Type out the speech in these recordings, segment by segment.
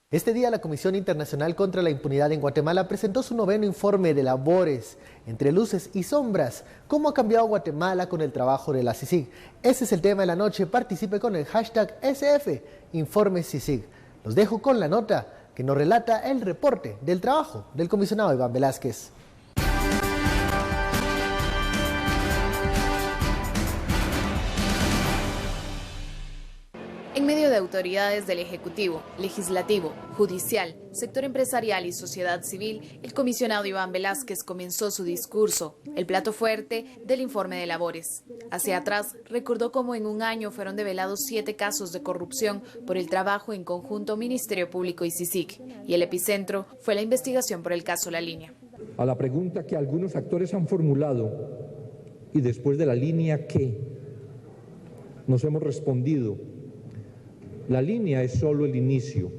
Este día la Comisión Internacional contra la Impunidad en Guatemala presentó su noveno informe de labores, entre luces y sombras. ¿Cómo ha cambiado Guatemala con el trabajo de la CICIG? Ese es el tema de la noche. Participe con el hashtag SF, Informe CICIG. Los dejo con la nota que nos relata el reporte del trabajo del comisionado Iván Velázquez. En medio de autoridades del Ejecutivo, Legislativo, Judicial, sector empresarial y sociedad civil, el comisionado Iván Velázquez comenzó su discurso, el plato fuerte del informe de labores. Hacia atrás, recordó cómo en un año fueron develados 7 casos de corrupción por el trabajo en conjunto Ministerio Público y CICIG, y el epicentro fue la investigación por el caso La Línea. A la pregunta que algunos actores han formulado, y después de La Línea, ¿qué? Nos hemos respondido: La Línea es solo el inicio.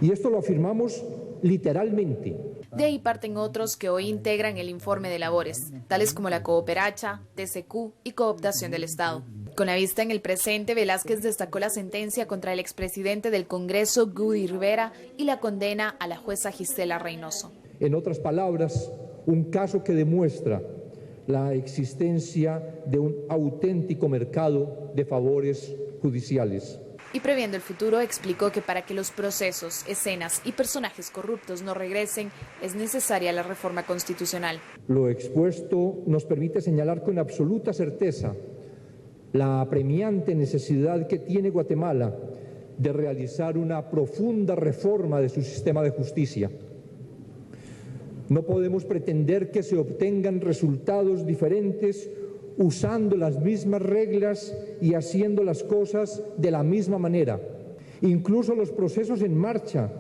Y esto lo afirmamos literalmente. De ahí parten otros que hoy integran el informe de labores, tales como la cooperacha, TCQ y cooptación del Estado. Con la vista en el presente, Velázquez destacó la sentencia contra el expresidente del Congreso, Gudy Rivera, y la condena a la jueza Gisela Reynoso. En otras palabras, un caso que demuestra la existencia de un auténtico mercado de favores judiciales. Y previendo el futuro, explicó que para que los procesos, escenas y personajes corruptos no regresen, es necesaria la reforma constitucional. Lo expuesto nos permite señalar con absoluta certeza la apremiante necesidad que tiene Guatemala de realizar una profunda reforma de su sistema de justicia. No podemos pretender que se obtengan resultados diferentes usando las mismas reglas y haciendo las cosas de la misma manera. Incluso los procesos en marcha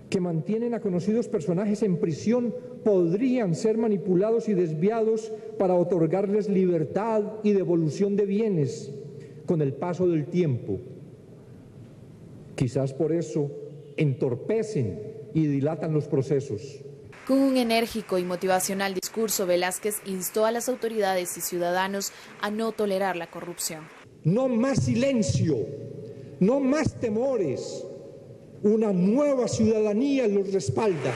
que mantienen a conocidos personajes en prisión podrían ser manipulados y desviados para otorgarles libertad y devolución de bienes con el paso del tiempo. Quizás por eso entorpecen y dilatan los procesos. Con un enérgico y motivacional discurso, Velázquez instó a las autoridades y ciudadanos a no tolerar la corrupción. No más silencio, no más temores. Una nueva ciudadanía los respalda.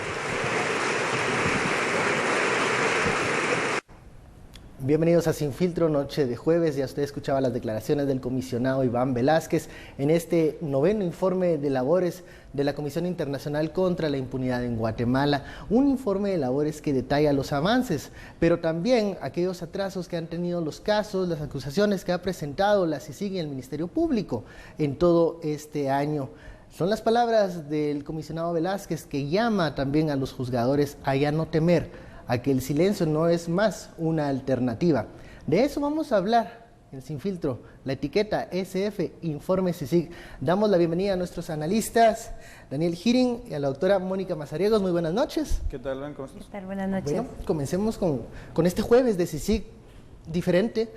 Bienvenidos a Sin Filtro, noche de jueves. Ya usted escuchaba las declaraciones del comisionado Iván Velázquez en este noveno informe de labores de la Comisión Internacional contra la Impunidad en Guatemala. Un informe de labores que detalla los avances, pero también aquellos atrasos que han tenido los casos, las acusaciones que ha presentado la CICIG y el Ministerio Público en todo este año. Son las palabras del comisionado Velázquez, que llama también a los juzgadores a ya no temer, a que el silencio no es más una alternativa. De eso vamos a hablar en Sin Filtro, la etiqueta SF Informe CICIG. Damos la bienvenida a nuestros analistas, Daniel Girin y a la doctora Mónica Mazariegos. Muy buenas noches. ¿Qué tal, Blanca? ¿Cómo estás? ¿Qué tal? Buenas noches. Bueno, comencemos con este jueves de CICIG diferente.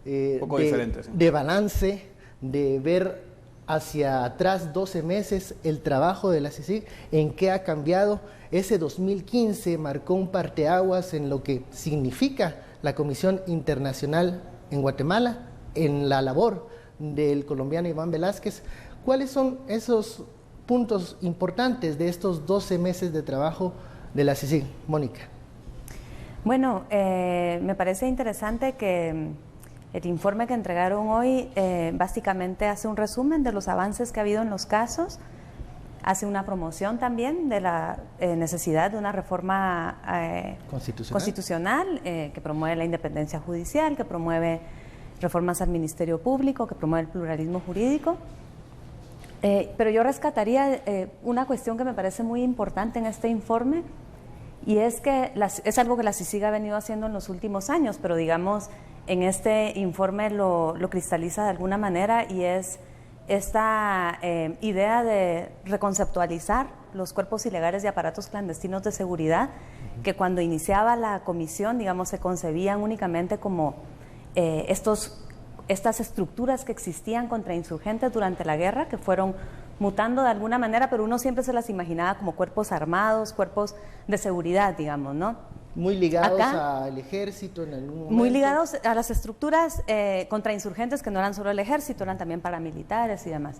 Un poco diferente, sí. De balance, de ver hacia atrás 12 meses el trabajo de la CICIG, en qué ha cambiado. Ese 2015 marcó un parteaguas en lo que significa la Comisión Internacional en Guatemala, en la labor del colombiano Iván Velázquez. ¿Cuáles son esos puntos importantes de estos 12 meses de trabajo de la CICIG? Mónica. Bueno, me parece interesante que el informe que entregaron hoy básicamente hace un resumen de los avances que ha habido en los casos, hace una promoción también de la necesidad de una reforma constitucional que promueve la independencia judicial, que promueve reformas al Ministerio Público, que promueve el pluralismo jurídico. Pero yo rescataría una cuestión que me parece muy importante en este informe, y es que es algo que la CICIG ha venido haciendo en los últimos años, pero digamos en este informe lo cristaliza de alguna manera, y es esta idea de reconceptualizar los cuerpos ilegales y aparatos clandestinos de seguridad, que cuando iniciaba la comisión, digamos, se concebían únicamente como estas estructuras que existían contra insurgentes durante la guerra, que fueron mutando de alguna manera, pero uno siempre se las imaginaba como cuerpos armados, cuerpos de seguridad, digamos, ¿no? Muy ligados al ejército en algún momento. Muy ligados a las estructuras contrainsurgentes, que no eran solo el ejército, eran también paramilitares y demás.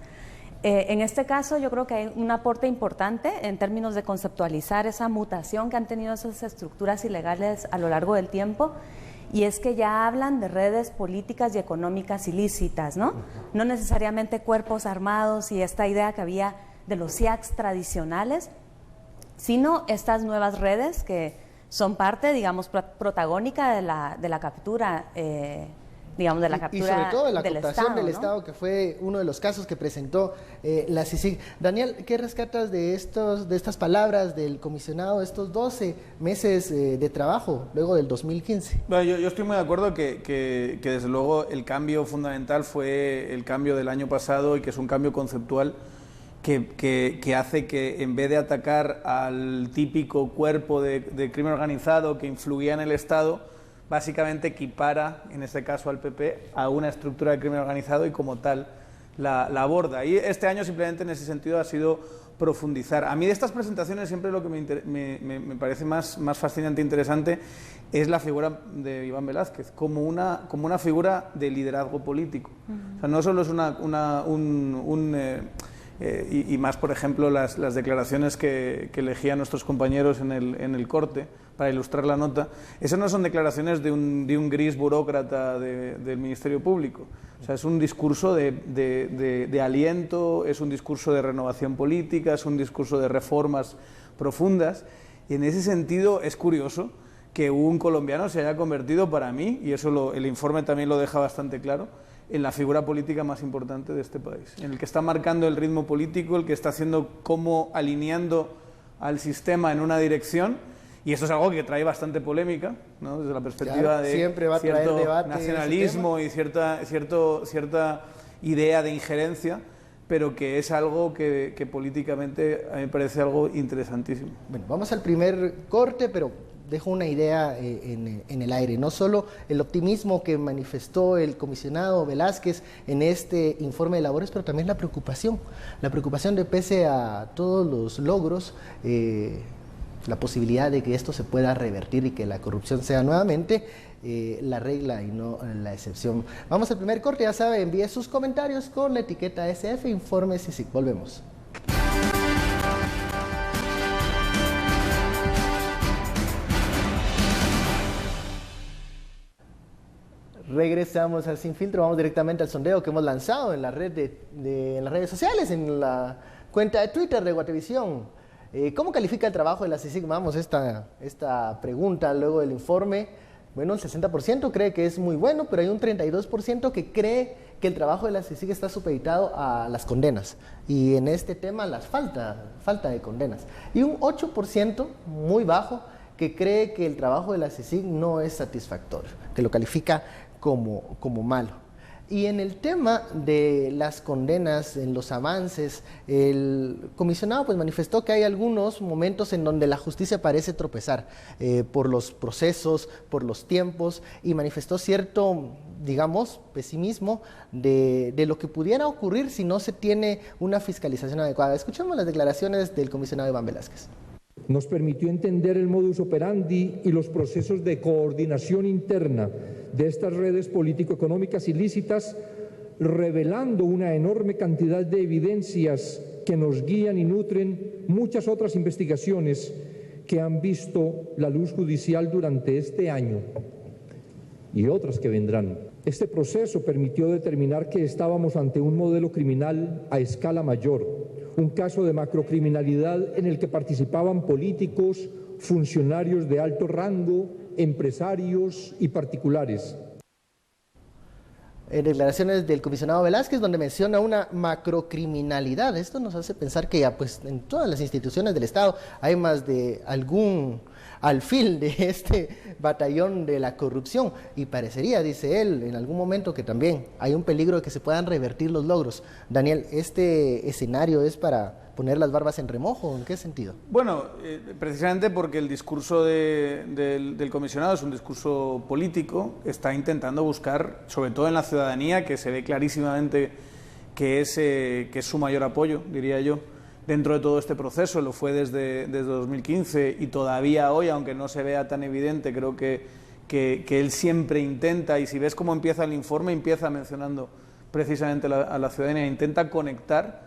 En este caso yo creo que hay un aporte importante en términos de conceptualizar esa mutación que han tenido esas estructuras ilegales a lo largo del tiempo, y es que ya hablan de redes políticas y económicas ilícitas, ¿no? No necesariamente cuerpos armados y esta idea que había de los CIACs tradicionales, sino estas nuevas redes que son parte, digamos, protagónica de la captura, digamos, de la captura y sobre todo de la del cooptación Estado, del ¿no? Estado, que fue uno de los casos que presentó la CICIG. Daniel, ¿qué rescatas de estas palabras del comisionado, estos 12 meses de trabajo luego del 2015? Bueno, yo estoy muy de acuerdo que desde luego el cambio fundamental fue el cambio del año pasado, y que es un cambio conceptual que hace que, en vez de atacar al típico cuerpo de crimen organizado que influía en el Estado, básicamente equipara, en este caso al PP, a una estructura de crimen organizado y como tal la aborda. Y este año simplemente en ese sentido ha sido profundizar. A mí de estas presentaciones siempre lo que me parece más fascinante e interesante es la figura de Iván Velásquez como una figura de liderazgo político. O sea, no solo es y más, por ejemplo, las declaraciones que elegían nuestros compañeros en el corte para ilustrar la nota. Esas no son declaraciones de un gris burócrata del Ministerio Público. O sea, es un discurso de aliento, es un discurso de renovación política, es un discurso de reformas profundas. Y en ese sentido es curioso que un colombiano se haya convertido, para mí, y eso el informe también lo deja bastante claro, en la figura política más importante de este país, en el que está marcando el ritmo político, el que está haciendo como alineando al sistema en una dirección, y eso es algo que trae bastante polémica, ¿no? Desde la perspectiva de siempre va a traer cierto debate nacionalismo y cierta idea de injerencia, pero que es algo que políticamente a mí me parece algo interesantísimo. Bueno, vamos al primer corte, pero dejo una idea en el aire. No solo el optimismo que manifestó el comisionado Velásquez en este informe de labores, pero también la preocupación de, pese a todos los logros, la posibilidad de que esto se pueda revertir y que la corrupción sea nuevamente la regla y no la excepción. Vamos al primer corte, ya sabe, envíe sus comentarios con la etiqueta SF Informe CICIG. Volvemos. Regresamos al Sin Filtro, vamos directamente al sondeo que hemos lanzado en la red en las redes sociales, en la cuenta de Twitter de Guatevisión. ¿Cómo califica el trabajo de la CICIG? Vamos, esta pregunta luego del informe. Bueno, el 60% cree que es muy bueno, pero hay un 32% que cree que el trabajo de la CICIG está supeditado a las condenas. Y en este tema, la falta de condenas. Y un 8%, muy bajo, que cree que el trabajo de la CICIG no es satisfactorio, que lo califica como malo. Y en el tema de las condenas, en los avances, el comisionado pues manifestó que hay algunos momentos en donde la justicia parece tropezar por los procesos, por los tiempos, y manifestó cierto, digamos, pesimismo de lo que pudiera ocurrir si no se tiene una fiscalización adecuada. Escuchemos las declaraciones del comisionado Iván Velásquez. Nos permitió entender el modus operandi y los procesos de coordinación interna de estas redes político-económicas ilícitas, revelando una enorme cantidad de evidencias que nos guían y nutren muchas otras investigaciones que han visto la luz judicial durante este año y otras que vendrán. Este proceso permitió determinar que estábamos ante un modelo criminal a escala mayor, un caso de macrocriminalidad en el que participaban políticos, funcionarios de alto rango, empresarios y particulares. Declaraciones del comisionado Velásquez, donde menciona una macrocriminalidad. Esto nos hace pensar que ya pues en todas las instituciones del Estado hay más de algún alfil de este batallón de la corrupción, y parecería, dice él, en algún momento que también hay un peligro de que se puedan revertir los logros. Daniel, ¿este escenario es para poner las barbas en remojo? ¿En qué sentido? Bueno, precisamente porque el discurso del comisionado es un discurso político, está intentando buscar, sobre todo en la ciudadanía, que se ve clarísimamente que es su mayor apoyo, diría yo, dentro de todo este proceso. Lo fue desde 2015 y todavía hoy, aunque no se vea tan evidente, creo que él siempre intenta, y si ves cómo empieza el informe, empieza mencionando precisamente a la ciudadanía, intenta conectar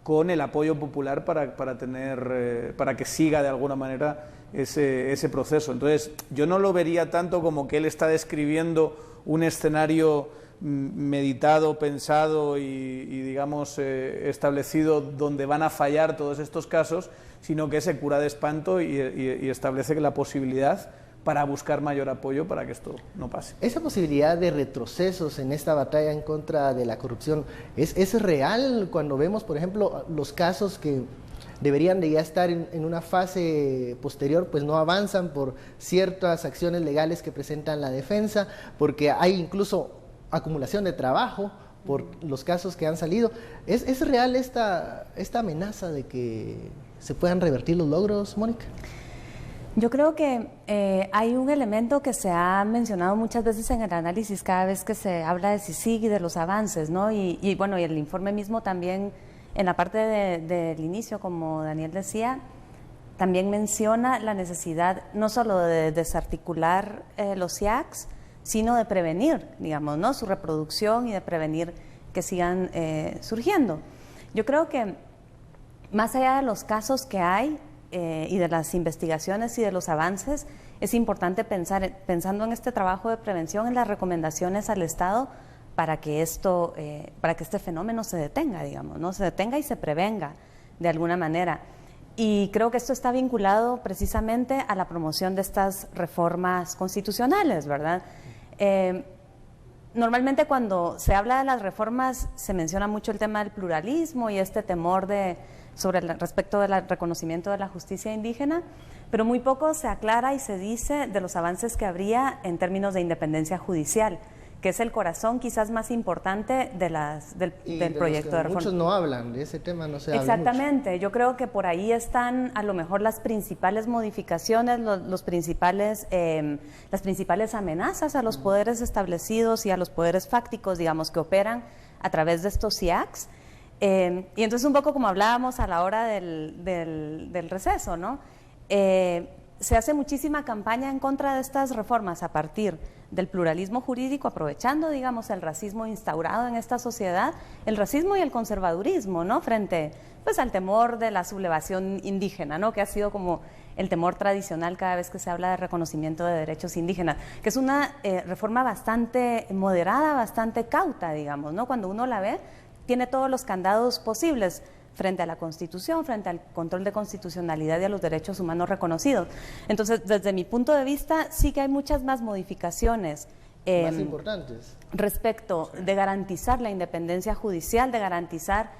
con el apoyo popular para que siga de alguna manera ese proceso. Entonces, yo no lo vería tanto como que él está describiendo un escenario meditado, pensado y digamos, establecido donde van a fallar todos estos casos, sino que se cura de espanto y establece la posibilidad para buscar mayor apoyo para que esto no pase. ¿Esa posibilidad de retrocesos en esta batalla en contra de la corrupción es real cuando vemos, por ejemplo, los casos que deberían de ya estar en una fase posterior, pues no avanzan por ciertas acciones legales que presentan la defensa, porque hay incluso acumulación de trabajo por los casos que han salido? ¿Es real esta amenaza de que se puedan revertir los logros, Mónica? Yo creo que hay un elemento que se ha mencionado muchas veces en el análisis cada vez que se habla de CICIG y de los avances, ¿no? Y bueno, y el informe mismo también, en la parte del inicio, como Daniel decía, también menciona la necesidad no solo de desarticular los IACs, sino de prevenir, digamos, ¿no?, su reproducción y de prevenir que sigan surgiendo. Yo creo que más allá de los casos que hay, y de las investigaciones y de los avances, es importante pensando en este trabajo de prevención, en las recomendaciones al Estado para que este fenómeno se detenga, digamos, ¿no? Se detenga y se prevenga de alguna manera. Y creo que esto está vinculado precisamente a la promoción de estas reformas constitucionales, ¿verdad? Normalmente cuando se habla de las reformas se menciona mucho el tema del pluralismo y este temor respecto del reconocimiento de la justicia indígena, pero muy poco se aclara y se dice de los avances que habría en términos de independencia judicial, que es el corazón quizás más importante del proyecto de reforma. Muchos no hablan de ese tema, no se habla Exactamente, mucho. Yo creo que por ahí están a lo mejor las principales modificaciones, las principales amenazas a los poderes establecidos y a los poderes fácticos, digamos, que operan a través de estos IACs. Y entonces un poco como hablábamos a la hora del receso, ¿no? Se hace muchísima campaña en contra de estas reformas a partir del pluralismo jurídico, aprovechando, digamos, el racismo instaurado en esta sociedad, el racismo y el conservadurismo, ¿no?, frente, pues, al temor de la sublevación indígena, ¿no?, que ha sido como el temor tradicional cada vez que se habla de reconocimiento de derechos indígenas, que es una reforma bastante moderada, bastante cauta, digamos, ¿no? Cuando uno la ve, tiene todos los candados posibles frente a la Constitución, frente al control de constitucionalidad y a los derechos humanos reconocidos. Entonces, desde mi punto de vista, sí que hay muchas más modificaciones más importantes respecto de garantizar la independencia judicial, de garantizar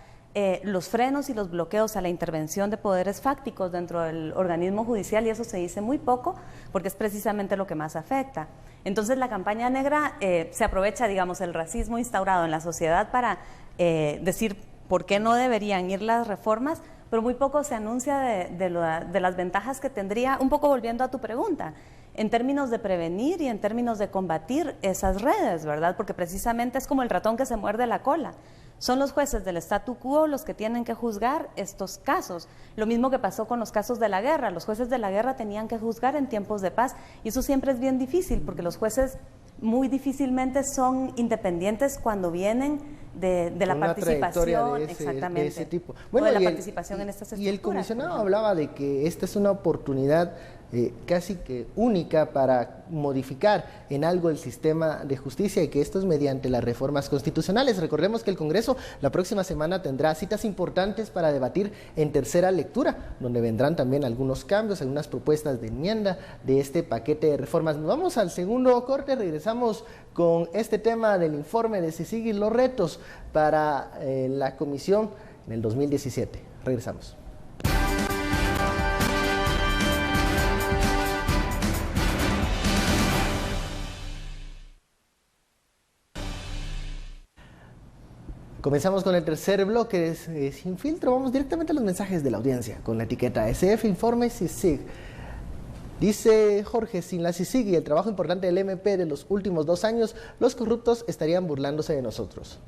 los frenos y los bloqueos a la intervención de poderes fácticos dentro del organismo judicial, y eso se dice muy poco porque es precisamente lo que más afecta. Entonces, la campaña negra se aprovecha, digamos, el racismo instaurado en la sociedad para decir por qué no deberían ir las reformas, pero muy poco se anuncia de las ventajas que tendría, un poco volviendo a tu pregunta, en términos de prevenir y en términos de combatir esas redes, ¿verdad? Porque precisamente es como el ratón que se muerde la cola. Son los jueces del statu quo los que tienen que juzgar estos casos. Lo mismo que pasó con los casos de la guerra. Los jueces de la guerra tenían que juzgar en tiempos de paz, y eso siempre es bien difícil porque los jueces muy difícilmente son independientes cuando vienen de la participación, de ese tipo. Bueno, de la participación en estas estructuras. Y el comisionado hablaba de que esta es una oportunidad casi que única para modificar en algo el sistema de justicia, y que esto es mediante las reformas constitucionales. Recordemos que el Congreso la próxima semana tendrá citas importantes para debatir en tercera lectura, donde vendrán también algunos cambios, algunas propuestas de enmienda de este paquete de reformas. Nos vamos al segundo corte, regresamos con este tema del informe de CICIG y los retos para la comisión en el 2017. Regresamos. Comenzamos con el tercer bloque de Sin Filtro. Vamos directamente a los mensajes de la audiencia con la etiqueta SF Informe CICIG. Dice Jorge: sin la CICIG y el trabajo importante del MP de los últimos 2 años, los corruptos estarían burlándose de nosotros.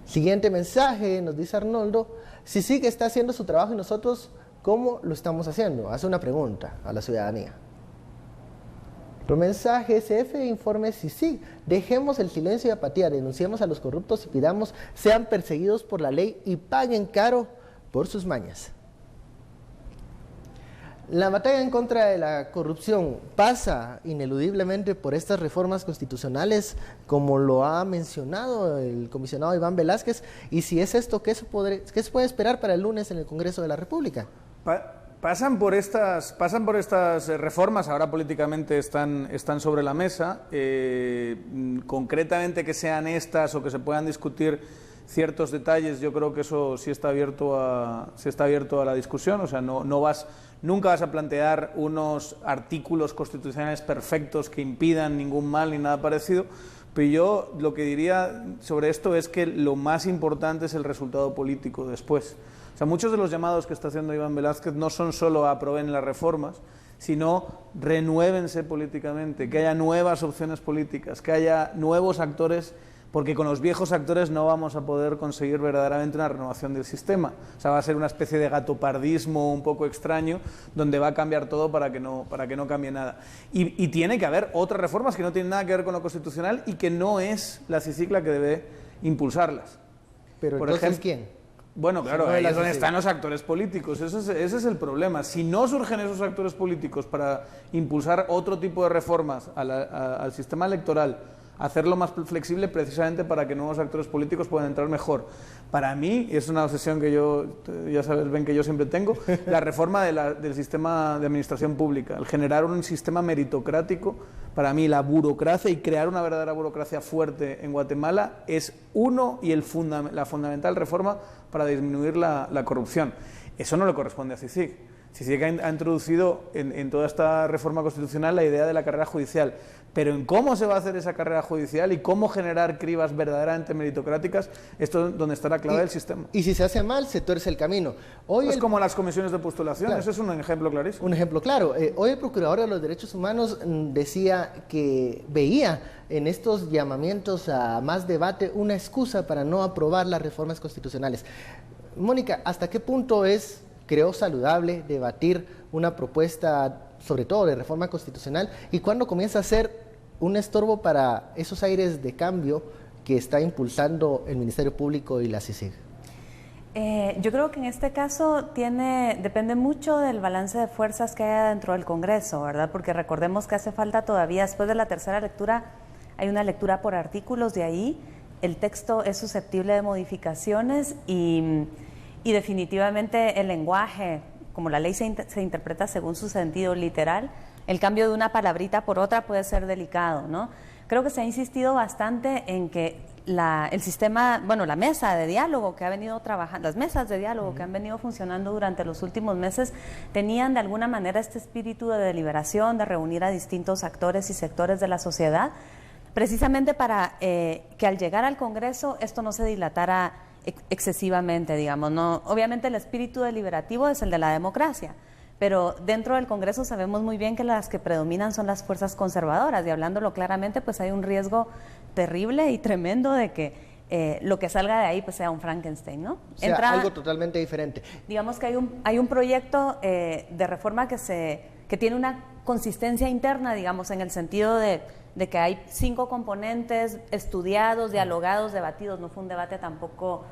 Siguiente mensaje, nos dice Arnoldo: CICIG está haciendo su trabajo y nosotros, ¿cómo lo estamos haciendo? Hace una pregunta a la ciudadanía. Otro mensaje, SF informe CICIG. Dejemos el silencio y apatía, denunciemos a los corruptos y pidamos sean perseguidos por la ley y paguen caro por sus mañas. La batalla en contra de la corrupción pasa ineludiblemente por estas reformas constitucionales, como lo ha mencionado el comisionado Iván Velázquez, y si es esto, ¿qué se puede esperar para el lunes en el Congreso de la República? Pasan por estas reformas, ahora políticamente están sobre la mesa, concretamente que sean estas o que se puedan discutir ciertos detalles, yo creo que eso sí está abierto a la discusión, o sea, nunca vas a plantear unos artículos constitucionales perfectos que impidan ningún mal ni nada parecido, pero yo lo que diría sobre esto es que lo más importante es el resultado político después. O sea, muchos de los llamados que está haciendo Iván Velázquez no son solo a aproben las reformas, sino renuévense políticamente, que haya nuevas opciones políticas, que haya nuevos actores, porque con los viejos actores no vamos a poder conseguir verdaderamente una renovación del sistema. O sea, va a ser una especie de gatopardismo un poco extraño, donde va a cambiar todo para que no cambie nada. Y tiene que haber otras reformas que no tienen nada que ver con lo constitucional y que no es la CICIG la que debe impulsarlas. Pero por entonces, ejemplo, ¿quién? Bueno, claro, ahí es donde están los actores políticos, ese es el problema. Si no surgen esos actores políticos para impulsar otro tipo de reformas al sistema electoral, hacerlo más flexible precisamente para que nuevos actores políticos puedan entrar mejor. Para mí, es una obsesión que ya sabes, ven que yo siempre tengo, la reforma del sistema de administración pública, el generar un sistema meritocrático. Para mí, la burocracia y crear una verdadera burocracia fuerte en Guatemala es la fundamental reforma para disminuir la corrupción. Eso no le corresponde a CICIG. CICIG ha introducido en toda esta reforma constitucional la idea de la carrera judicial, pero en cómo se va a hacer esa carrera judicial y cómo generar cribas verdaderamente meritocráticas, esto es donde está la clave del sistema. Y si se hace mal, se tuerce el camino. Es como las comisiones de postulación, claro. Ese es un ejemplo clarísimo. Un ejemplo claro. Hoy el Procurador de los Derechos Humanos decía que veía en estos llamamientos a más debate una excusa para no aprobar las reformas constitucionales. Mónica, ¿hasta qué punto creo saludable debatir una propuesta, sobre todo de reforma constitucional, y cuándo comienza a ser un estorbo para esos aires de cambio que está impulsando el Ministerio Público y la CICIG? Yo creo que en este caso depende mucho del balance de fuerzas que haya dentro del Congreso, ¿verdad? Porque recordemos que hace falta todavía, después de la tercera lectura, hay una lectura por artículos, de ahí el texto es susceptible de modificaciones y definitivamente el lenguaje, como la ley se interpreta según su sentido literal, el cambio de una palabrita por otra puede ser delicado, ¿no? Creo que se ha insistido bastante en que el sistema, la mesa de diálogo que ha venido trabajando, las mesas de diálogo que han venido funcionando durante los últimos meses, tenían de alguna manera este espíritu de deliberación, de reunir a distintos actores y sectores de la sociedad, precisamente para que al llegar al Congreso esto no se dilatara excesivamente, digamos, ¿no? Obviamente el espíritu deliberativo es el de la democracia, pero dentro del Congreso sabemos muy bien que las que predominan son las fuerzas conservadoras, y hablándolo claramente, pues hay un riesgo terrible y tremendo de que lo que salga de ahí pues sea un Frankenstein, ¿no? O sea, algo totalmente diferente. Digamos que hay un proyecto de reforma que tiene una consistencia interna, digamos, en el sentido de que hay 5 componentes estudiados, dialogados, debatidos. No fue un debate tampoco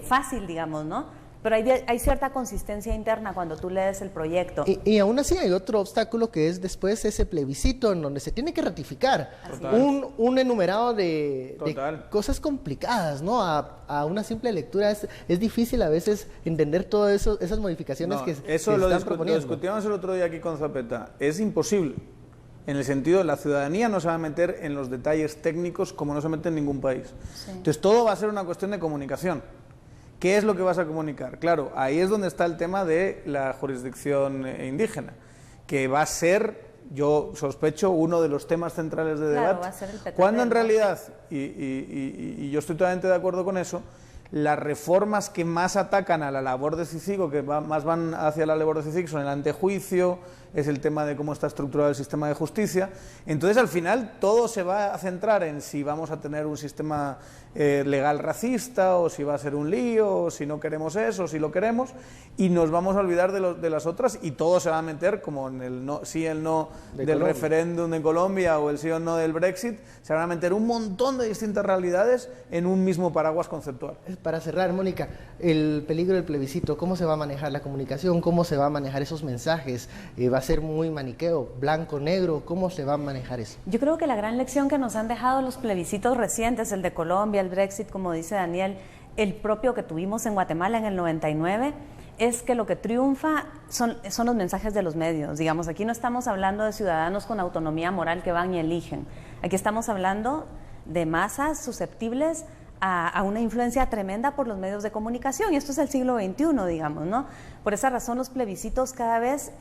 fácil, digamos, ¿no? Pero hay cierta consistencia interna cuando tú lees el proyecto. Y aún así hay otro obstáculo, que es después ese plebiscito en donde se tiene que ratificar un enumerado de cosas complicadas, ¿no? A una simple lectura es difícil a veces entender todas esas modificaciones que se están proponiendo. Lo discutíamos el otro día aquí con Zapeta. Es imposible. En el sentido de la ciudadanía no se va a meter en los detalles técnicos como no se mete en ningún país. Sí. Entonces todo va a ser una cuestión de comunicación. ¿Qué es lo que vas a comunicar? Claro, ahí es donde está el tema de la jurisdicción indígena, que va a ser, yo sospecho, uno de los temas centrales de debate. Va a ser el cuando en realidad, y yo estoy totalmente de acuerdo con eso, las reformas que más atacan a la labor de CICIG, o que más van hacia la labor de CICIG, son el antejuicio, es el tema de cómo está estructurado el sistema de justicia. Entonces, al final, todo se va a centrar en si vamos a tener un sistema legal racista, o si va a ser un lío, o si no queremos eso, o si lo queremos, y nos vamos a olvidar de las otras, y todo se va a meter, como en el no, sí, el no del referéndum de Colombia, o el sí o no del Brexit, se van a meter un montón de distintas realidades en un mismo paraguas conceptual. Para cerrar, Mónica, el peligro del plebiscito, ¿cómo se va a manejar la comunicación? ¿Cómo se va a manejar esos mensajes? ¿Va a ser muy maniqueo, blanco, negro? ¿Cómo se va a manejar eso? Yo creo que la gran lección que nos han dejado los plebiscitos recientes, el de Colombia, el Brexit, como dice Daniel, el propio que tuvimos en Guatemala en el 99, es que lo que triunfa son los mensajes de los medios. Digamos, aquí no estamos hablando de ciudadanos con autonomía moral que van y eligen. Aquí estamos hablando de masas susceptibles a una influencia tremenda por los medios de comunicación, y esto es el siglo XXI, digamos, ¿no? Por esa razón los plebiscitos cada vez,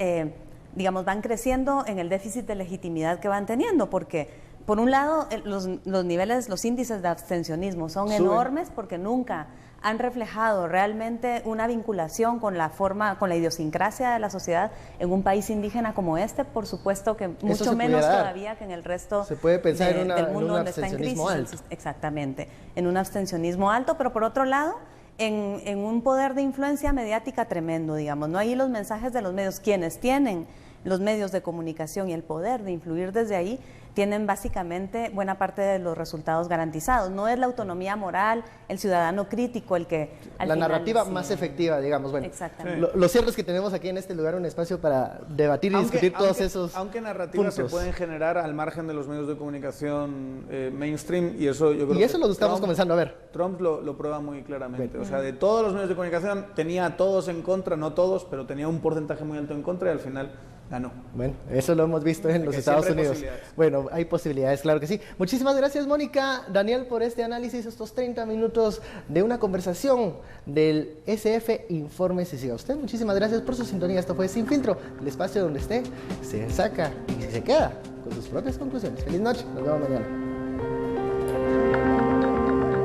digamos, van creciendo en el déficit de legitimidad que van teniendo, porque por un lado los niveles, los índices de abstencionismo son enormes, porque nunca han reflejado realmente una vinculación con la forma, con la idiosincrasia de la sociedad en un país indígena como este, por supuesto que mucho menos todavía que en el resto se puede pensar del mundo donde está en crisis. Alto. Exactamente, en un abstencionismo alto, pero por otro lado, en un poder de influencia mediática tremendo, digamos, ¿no? Ahí los mensajes de los medios, quienes tienen los medios de comunicación y el poder de influir desde ahí, tienen básicamente buena parte de los resultados garantizados. No es la autonomía moral, el ciudadano crítico el que la narrativa más efectiva, digamos. Bueno, exactamente. Lo cierto es que tenemos aquí en este lugar un espacio para debatir y discutir todos esos aunque narrativas puntos se pueden generar al margen de los medios de comunicación mainstream, y eso yo creo y eso lo estamos comenzando a ver. Trump lo prueba muy claramente. O sea, de todos los medios de comunicación tenía a todos en contra, no todos, pero tenía un porcentaje muy alto en contra, y al final ganó. Bueno, eso lo hemos visto en los Estados Unidos. Bueno, hay posibilidades, claro que sí. Muchísimas gracias, Mónica, Daniel, por este análisis, estos 30 minutos de una conversación del SF Informe CICIG. A usted, muchísimas gracias por su sintonía. Esto fue Sin Filtro, el espacio donde usted se saca y se queda con sus propias conclusiones. Feliz noche, nos vemos mañana.